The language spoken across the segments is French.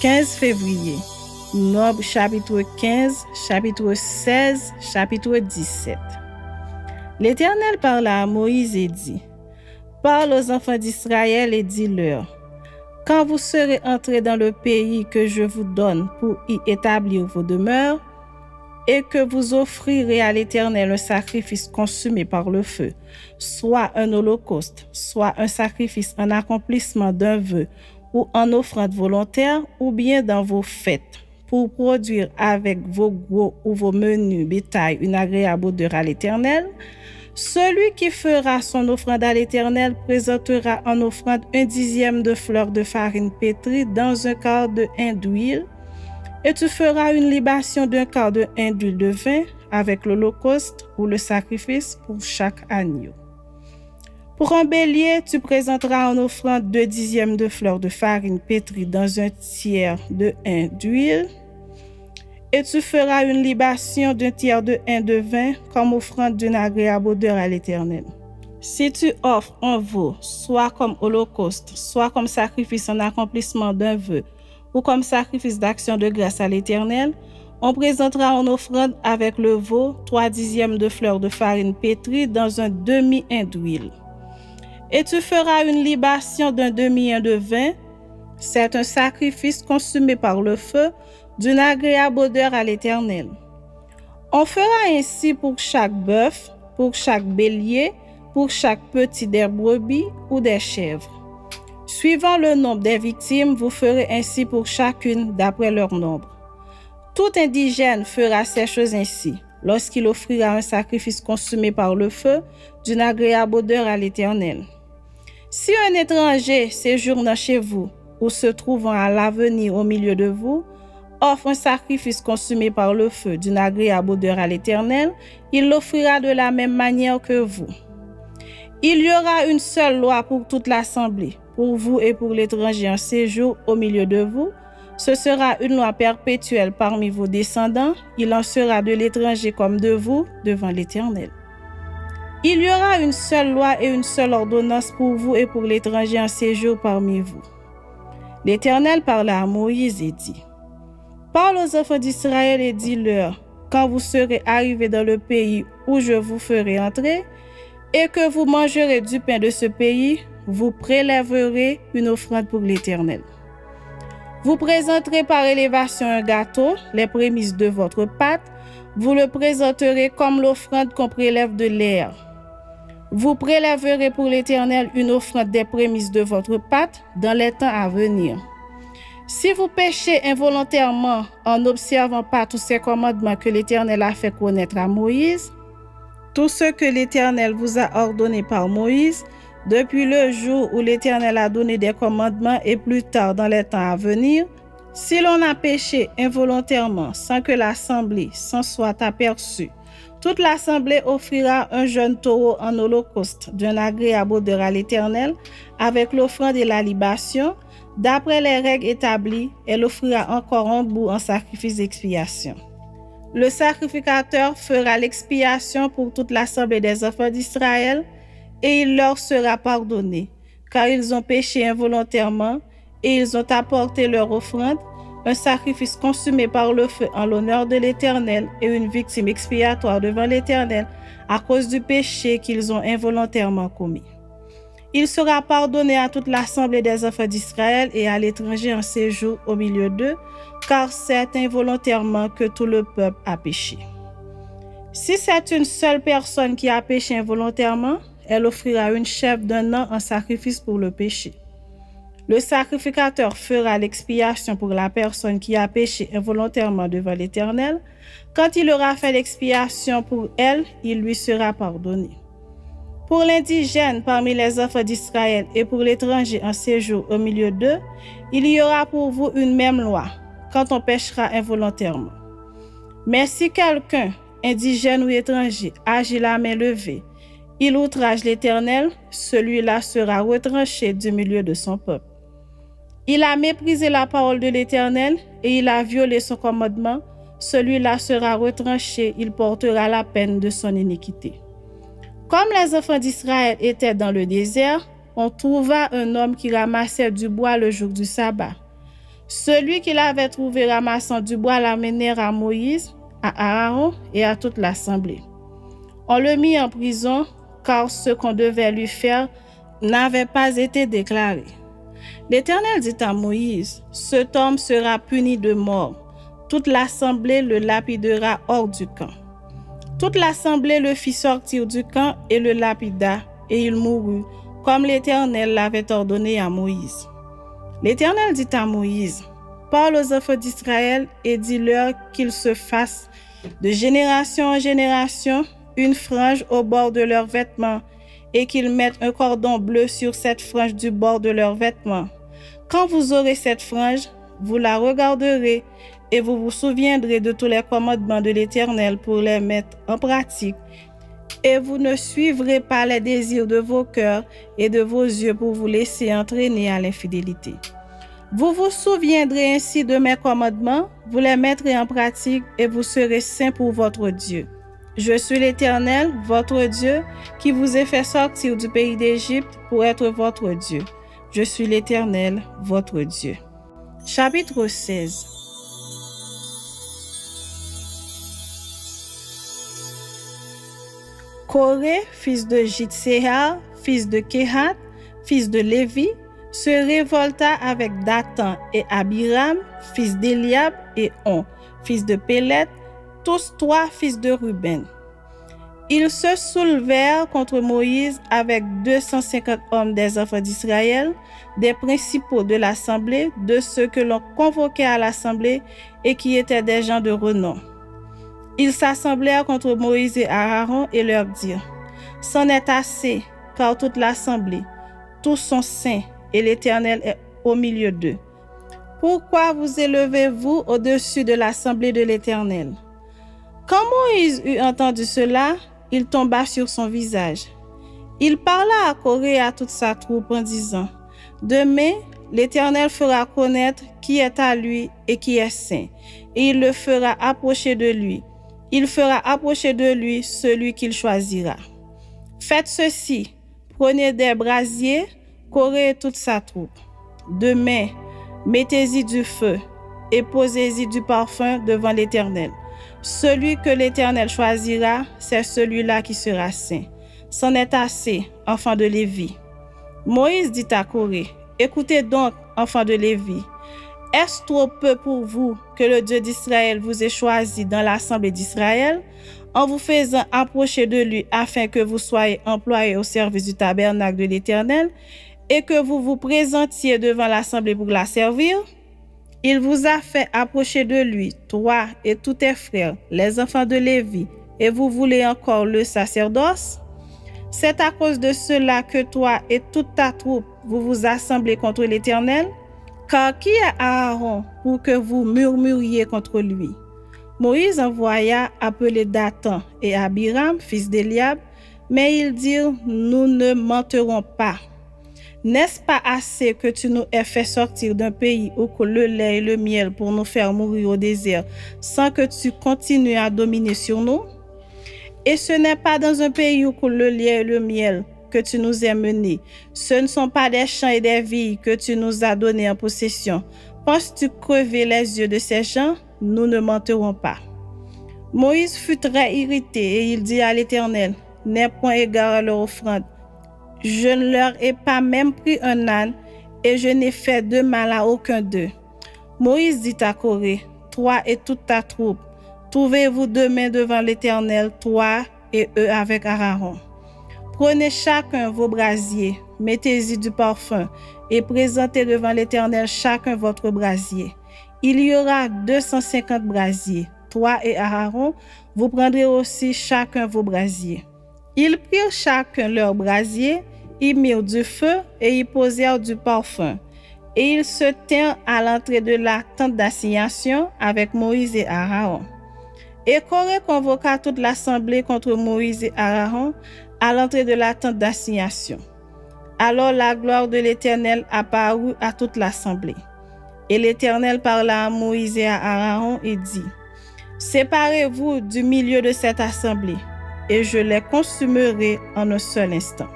15 février. Nombre chapitre 15, chapitre 16, chapitre 17. L'Éternel parla à Moïse et dit: Parle aux enfants d'Israël et dis-leur: Quand vous serez entrés dans le pays que je vous donne pour y établir vos demeures, et que vous offrirez à l'Éternel un sacrifice consumé par le feu, soit un holocauste, soit un sacrifice en accomplissement d'un vœu, ou en offrande volontaire, ou bien dans vos fêtes, pour produire avec vos gros ou vos menus bétail une agréable odeur à l'Éternel, celui qui fera son offrande à l'Éternel présentera en offrande 1/10 de fleur de farine pétrie dans un quart de hin d'huile, et tu feras une libation d'un quart de hin d'huile de vin avec l'holocauste ou le sacrifice pour chaque agneau. Pour un bélier, tu présenteras en offrande 2/10 de fleur de farine pétrie dans un tiers de hin d'huile, et tu feras une libation d'un tiers de hin de vin comme offrande d'une agréable odeur à l'Éternel. Si tu offres un veau, soit comme holocauste, soit comme sacrifice en accomplissement d'un vœu, ou comme sacrifice d'action de grâce à l'Éternel, on présentera en offrande avec le veau 3/10 de fleur de farine pétrie dans un demi-hin d'huile. Et tu feras une libation d'un demi-hin de vin, c'est un sacrifice consumé par le feu, d'une agréable odeur à l'Éternel. On fera ainsi pour chaque bœuf, pour chaque bélier, pour chaque petit des brebis ou des chèvres. Suivant le nombre des victimes, vous ferez ainsi pour chacune d'après leur nombre. Tout indigène fera ces choses ainsi, lorsqu'il offrira un sacrifice consumé par le feu, d'une agréable odeur à l'Éternel. Si un étranger séjournant chez vous, ou se trouvant à l'avenir au milieu de vous, offre un sacrifice consumé par le feu d'une agréable odeur à l'Éternel, il l'offrira de la même manière que vous. Il y aura une seule loi pour toute l'assemblée, pour vous et pour l'étranger en séjour au milieu de vous. Ce sera une loi perpétuelle parmi vos descendants. Il en sera de l'étranger comme de vous devant l'Éternel. Il y aura une seule loi et une seule ordonnance pour vous et pour l'étranger en séjour parmi vous. L'Éternel parla à Moïse et dit: Parle aux enfants d'Israël et dis-leur: Quand vous serez arrivés dans le pays où je vous ferai entrer, et que vous mangerez du pain de ce pays, vous prélèverez une offrande pour l'Éternel. Vous présenterez par élévation un gâteau, les prémices de votre pâte, vous le présenterez comme l'offrande qu'on prélève de l'air. Vous prélèverez pour l'Éternel une offrande des prémices de votre pâte dans les temps à venir. Si vous péchez involontairement en n'observant pas tous ces commandements que l'Éternel a fait connaître à Moïse, tout ce que l'Éternel vous a ordonné par Moïse, depuis le jour où l'Éternel a donné des commandements et plus tard dans les temps à venir, si l'on a péché involontairement sans que l'assemblée s'en soit aperçue, toute l'assemblée offrira un jeune taureau en holocauste d'une agréable odeur à l'Éternel avec l'offrande et la libation. D'après les règles établies, elle offrira encore un bout en sacrifice d'expiation. Le sacrificateur fera l'expiation pour toute l'assemblée des enfants d'Israël et il leur sera pardonné, car ils ont péché involontairement et ils ont apporté leur offrande, un sacrifice consumé par le feu en l'honneur de l'Éternel et une victime expiatoire devant l'Éternel à cause du péché qu'ils ont involontairement commis. Il sera pardonné à toute l'assemblée des enfants d'Israël et à l'étranger en séjour au milieu d'eux, car c'est involontairement que tout le peuple a péché. Si c'est une seule personne qui a péché involontairement, elle offrira une chèvre d'un an en sacrifice pour le péché. Le sacrificateur fera l'expiation pour la personne qui a péché involontairement devant l'Éternel. Quand il aura fait l'expiation pour elle, il lui sera pardonné. Pour l'indigène parmi les enfants d'Israël et pour l'étranger en séjour au milieu d'eux, il y aura pour vous une même loi, quand on péchera involontairement. Mais si quelqu'un, indigène ou étranger, agit la main levée, il outrage l'Éternel, celui-là sera retranché du milieu de son peuple. Il a méprisé la parole de l'Éternel et il a violé son commandement, celui-là sera retranché, il portera la peine de son iniquité. Comme les enfants d'Israël étaient dans le désert, on trouva un homme qui ramassait du bois le jour du sabbat. Celui qu'il avait trouvé ramassant du bois l'amenèrent à Moïse, à Aaron et à toute l'assemblée. On le mit en prison, car ce qu'on devait lui faire n'avait pas été déclaré. L'Éternel dit à Moïse, « Cet homme sera puni de mort. Toute l'assemblée le lapidera hors du camp. » Toute l'assemblée le fit sortir du camp et le lapida, et il mourut, comme l'Éternel l'avait ordonné à Moïse. L'Éternel dit à Moïse, « Parle aux enfants d'Israël et dis-leur qu'ils se fassent de génération en génération une frange au bord de leurs vêtements et qu'ils mettent un cordon bleu sur cette frange du bord de leurs vêtements. Quand vous aurez cette frange, vous la regarderez et vous vous souviendrez de tous les commandements de l'Éternel pour les mettre en pratique. Et vous ne suivrez pas les désirs de vos cœurs et de vos yeux pour vous laisser entraîner à l'infidélité. Vous vous souviendrez ainsi de mes commandements, vous les mettrez en pratique et vous serez saints pour votre Dieu. Je suis l'Éternel, votre Dieu, qui vous ai fait sortir du pays d'Égypte pour être votre Dieu. Je suis l'Éternel, votre Dieu. » Chapitre 16. Coré, fils de Jitséar, fils de Kehat, fils de Lévi, se révolta avec Dathan et Abiram, fils d'Éliab, et On, fils de Pélet, tous trois fils de Ruben. Ils se soulevèrent contre Moïse avec 250 hommes des enfants d'Israël, des principaux de l'assemblée, de ceux que l'on convoquait à l'assemblée et qui étaient des gens de renom. Ils s'assemblèrent contre Moïse et Aaron et leur dirent, « C'en est assez, car toute l'assemblée, tous sont saints, et l'Éternel est au milieu d'eux. Pourquoi vous élevez-vous au-dessus de l'assemblée de l'Éternel? » Quand Moïse eut entendu cela, il tomba sur son visage. Il parla à Coré et à toute sa troupe en disant, « Demain, l'Éternel fera connaître qui est à lui et qui est saint, et il le fera approcher de lui. Il fera approcher de lui celui qu'il choisira. Faites ceci, prenez des brasiers, Coré et toute sa troupe. Demain, mettez-y du feu et posez-y du parfum devant l'Éternel. Celui que l'Éternel choisira, c'est celui-là qui sera saint. C'en est assez, enfants de Lévi. » Moïse dit à Coré, « Écoutez donc, enfants de Lévi. Est-ce trop peu pour vous que le Dieu d'Israël vous ait choisi dans l'assemblée d'Israël, en vous faisant approcher de lui afin que vous soyez employés au service du tabernacle de l'Éternel et que vous vous présentiez devant l'assemblée pour la servir? Il vous a fait approcher de lui, toi et tous tes frères, les enfants de Lévi, et vous voulez encore le sacerdoce? C'est à cause de cela que toi et toute ta troupe, vous vous assemblez contre l'Éternel? Car qui est Aaron pour que vous murmuriez contre lui? » Moïse envoya appeler Dathan et Abiram, fils d'Éliab, mais ils dirent, « Nous ne menterons pas. N'est-ce pas assez que tu nous aies fait sortir d'un pays où coule le lait et le miel pour nous faire mourir au désert, sans que tu continues à dominer sur nous? Et ce n'est pas dans un pays où coule le lait et le miel que tu nous as menés. Ce ne sont pas des champs et des vignes que tu nous as donnés en possession. Penses-tu crever les yeux de ces gens? Nous ne menterons pas. » Moïse fut très irrité et il dit à l'Éternel, « N'aie point égard à leur offrande. Je ne leur ai pas même pris un âne et je n'ai fait de mal à aucun d'eux. » Moïse dit à Coré, « Toi et toute ta troupe, trouvez-vous demain devant l'Éternel, toi et eux avec Aaron. Prenez chacun vos brasiers, mettez-y du parfum et présentez devant l'Éternel chacun votre brasier. Il y aura 250 brasiers. Toi et Aaron, vous prendrez aussi chacun vos brasiers. » Ils prirent chacun leur brasier, y mirent du feu et y posèrent du parfum. Et ils se tinrent à l'entrée de la tente d'assignation avec Moïse et Aaron. Et Coré convoqua toute l'assemblée contre Moïse et Aaron à l'entrée de la tente d'assignation. Alors la gloire de l'Éternel apparut à toute l'assemblée. Et l'Éternel parla à Moïse et à Aaron et dit, « Séparez-vous du milieu de cette assemblée, et je les consumerai en un seul instant. »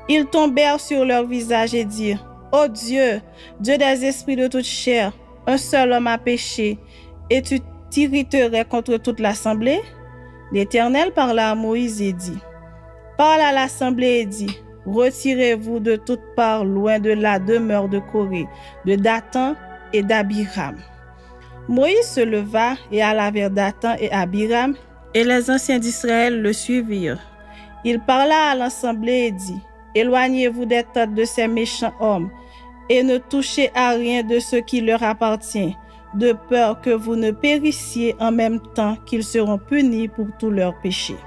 Ils tombèrent sur leur visage et dirent, « Ô Dieu, Dieu des esprits de toute chair, un seul homme a péché, et tu t'irriterais contre toute l'assemblée? L'Éternel parla à Moïse et dit, parle à l'assemblée et dit, retirez-vous de toutes parts loin de la demeure de Corée, de Dathan et d'Abiram. Moïse se leva et alla vers Dathan et Abiram, et les anciens d'Israël le suivirent. Il parla à l'assemblée et dit, éloignez-vous des tentes de ces méchants hommes, et ne touchez à rien de ce qui leur appartient, de peur que vous ne périssiez en même temps qu'ils seront punis pour tous leurs péchés.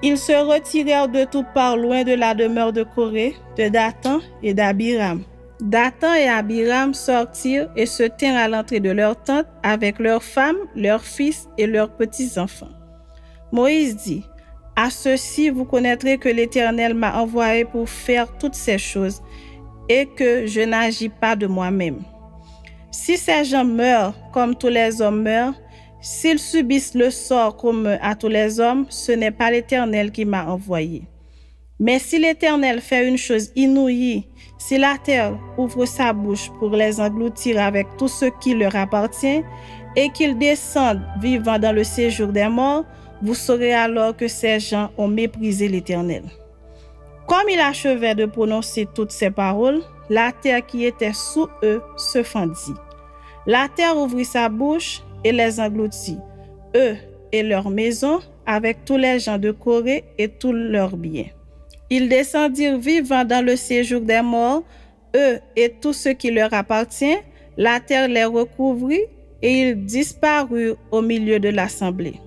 Ils se retirèrent de toutes parts loin de la demeure de Corée, de Dathan et d'Abiram. Dathan et Abiram sortirent et se tinrent à l'entrée de leur tente avec leurs femmes, leurs fils et leurs petits-enfants. Moïse dit, à ceux-ci vous connaîtrez que l'Éternel m'a envoyé pour faire toutes ces choses et que je n'agis pas de moi-même. Si ces gens meurent comme tous les hommes meurent, s'ils subissent le sort commun à tous les hommes, ce n'est pas l'Éternel qui m'a envoyé. Mais si l'Éternel fait une chose inouïe, si la terre ouvre sa bouche pour les engloutir avec tout ce qui leur appartient, et qu'ils descendent vivants dans le séjour des morts, vous saurez alors que ces gens ont méprisé l'Éternel. Comme il achevait de prononcer toutes ces paroles, la terre qui était sous eux se fendit. La terre ouvrit sa bouche et les engloutit, eux et leurs maisons, avec tous les gens de Corée et tous leurs biens. Ils descendirent vivants dans le séjour des morts, eux et tout ce qui leur appartient, la terre les recouvrit et ils disparurent au milieu de l'assemblée.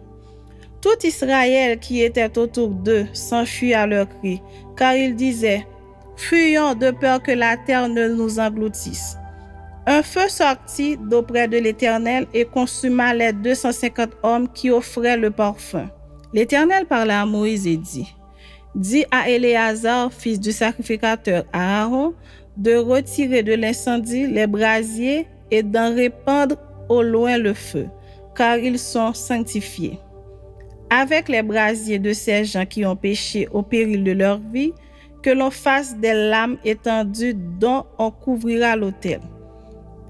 Tout Israël qui était autour d'eux s'enfuit à leur cri, car ils disaient, fuyons de peur que la terre ne nous engloutisse. Un feu sortit d'auprès de l'Éternel et consuma les 250 hommes qui offraient le parfum. L'Éternel parla à Moïse et dit, dis à Éléazar, fils du sacrificateur Aaron, de retirer de l'incendie les brasiers et d'en répandre au loin le feu, car ils sont sanctifiés. Avec les brasiers de ces gens qui ont péché au péril de leur vie, que l'on fasse des lames étendues dont on couvrira l'autel.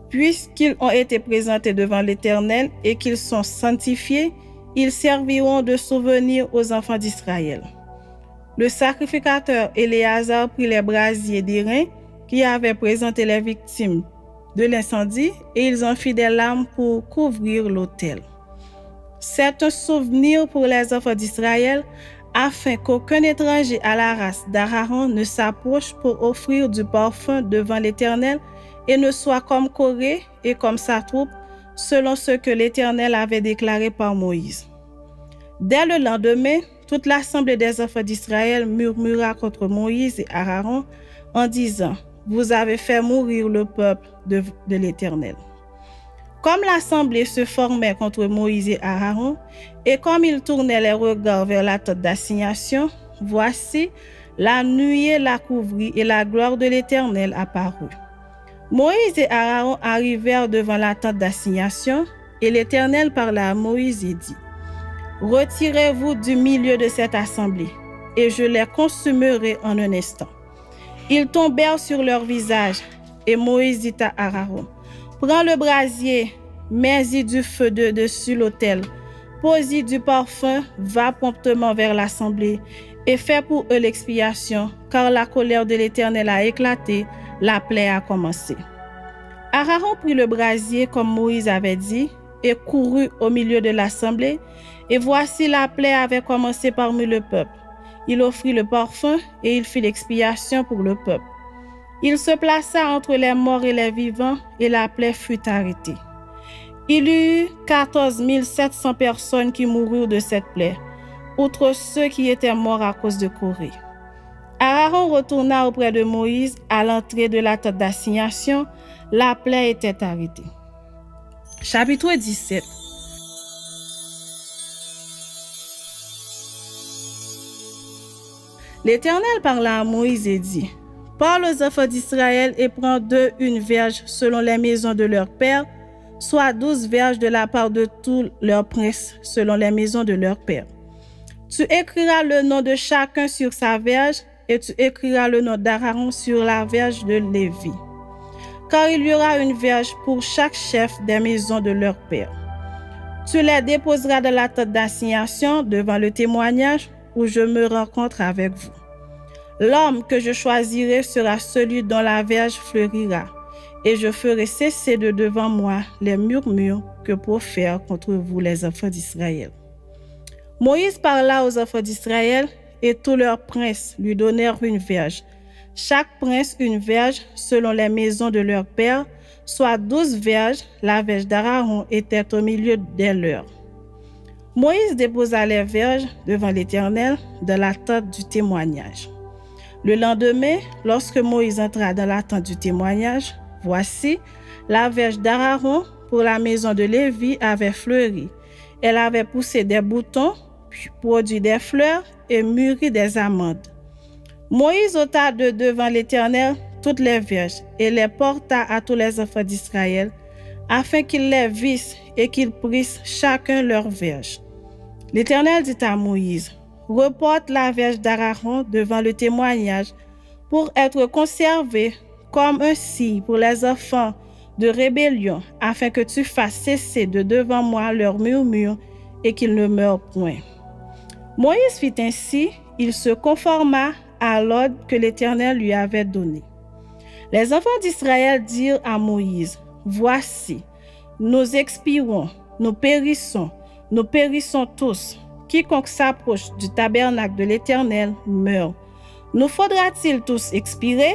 Puisqu'ils ont été présentés devant l'Éternel et qu'ils sont sanctifiés, ils serviront de souvenir aux enfants d'Israël. Le sacrificateur Éléazar prit les brasiers d'airain qui avaient présenté les victimes de l'incendie et ils en firent des lames pour couvrir l'autel. C'est un souvenir pour les enfants d'Israël afin qu'aucun étranger à la race d'Aaron ne s'approche pour offrir du parfum devant l'Éternel et ne soit comme Corée et comme sa troupe, selon ce que l'Éternel avait déclaré par Moïse. Dès le lendemain, toute l'assemblée des enfants d'Israël murmura contre Moïse et Aaron en disant, « Vous avez fait mourir le peuple de l'Éternel. » Comme l'assemblée se formait contre Moïse et Aaron, et comme ils tournaient les regards vers la tente d'assignation, voici, la nuée la couvrit et la gloire de l'Éternel apparut. Moïse et Aaron arrivèrent devant la tente d'assignation, et l'Éternel parla à Moïse et dit, « Retirez-vous du milieu de cette assemblée, et je les consumerai en un instant. » Ils tombèrent sur leur visage, et Moïse dit à Aaron, « Prends le brasier, mets-y du feu dessus l'autel, pose-y du parfum, va promptement vers l'assemblée, et fais pour eux l'expiation, car la colère de l'Éternel a éclaté, la plaie a commencé. » Aaron prit le brasier comme Moïse avait dit, et courut au milieu de l'assemblée, et voici la plaie avait commencé parmi le peuple. Il offrit le parfum et il fit l'expiation pour le peuple. Il se plaça entre les morts et les vivants et la plaie fut arrêtée. Il y eut 14 700 personnes qui moururent de cette plaie, outre ceux qui étaient morts à cause de Corée. Aaron retourna auprès de Moïse à l'entrée de la tente d'assignation. La plaie était arrêtée. Chapitre 17. L'Éternel parla à Moïse et dit, « Parle aux enfants d'Israël et prends d'eux une verge selon les maisons de leurs pères, soit 12 verges de la part de tous leurs princes selon les maisons de leurs pères. Tu écriras le nom de chacun sur sa verge et tu écriras le nom d'Aaron sur la verge de Lévi. car il y aura une verge pour chaque chef des maisons de leur père. Tu les déposeras dans la tente d'assignation devant le témoignage où je me rencontre avec vous. L'homme que je choisirai sera celui dont la verge fleurira, et je ferai cesser de devant moi les murmures que profèrent contre vous les enfants d'Israël. Moïse parla aux enfants d'Israël, et tous leurs princes lui donnèrent une verge. Chaque prince une verge selon les maisons de leur père, soit 12 verges. La verge d'Aaron était au milieu des leurs. Moïse déposa les verges devant l'Éternel dans la tente du témoignage. Le lendemain, lorsque Moïse entra dans la tente du témoignage, voici, la verge d'Aaron pour la maison de Lévi avait fleuri. Elle avait poussé des boutons, puis produit des fleurs et mûri des amandes. Moïse ôta de devant l'Éternel toutes les verges et les porta à tous les enfants d'Israël, afin qu'ils les vissent et qu'ils prissent chacun leur verge. L'Éternel dit à Moïse, « Reporte la verge d'Aaron devant le témoignage pour être conservée comme un signe pour les enfants de rébellion, afin que tu fasses cesser de devant moi leurs murmures et qu'ils ne meurent point. » Moïse fit ainsi, il se conforma à l'ordre que l'Éternel lui avait donné. Les enfants d'Israël dirent à Moïse, « Voici, nous expirons, nous périssons tous. Quiconque s'approche du tabernacle de l'Éternel meurt. Nous faudra-t-il tous expirer?